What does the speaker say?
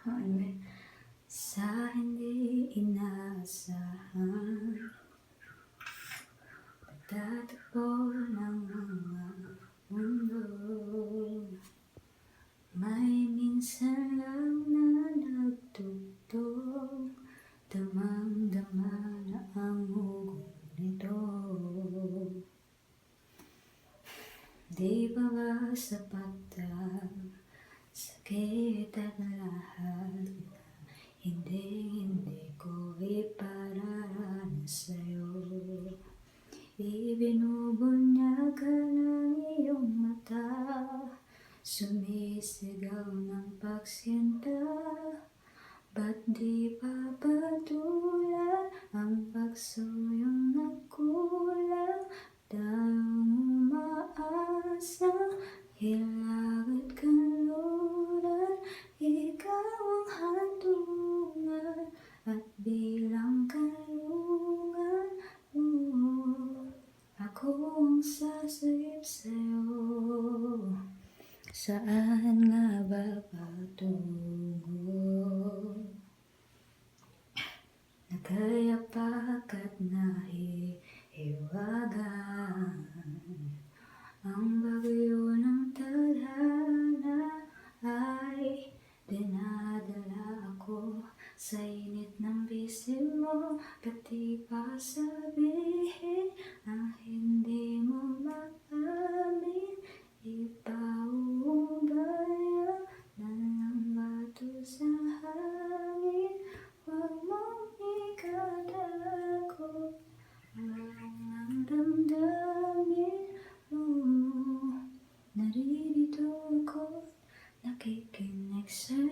Amen. Sa hindi inaasahan, pagtatagpo ng mga mundo, may minsan lang na nagtugtog, damang-dama na ang hugot nito. Di ba ba sapat ang sakit at lahat na hindi ko ipararanas sa'yo? Ibinubunyag ka ng iyong mata, sumisigaw ng pagsinta. Ba't di papatulan ang pagsuyong nagkulang? Tayong umaasa, hilag at kanluran, ikaw ang hantungan at bilang kanlungan mo. Ako ang sasayip sa'yo. Saan nga ba patungo? Nagayapak at nahihiwagan, ang bagyo ng tadhana ay dinadala ako sa init ng bisig mo. Pati pa sabihin ang hindi mo maamin, ipaubaya na lang bato sa hangin. Huwag mong ikadako ang damdamin mo. Naririto ako, nakikinig sa'yo.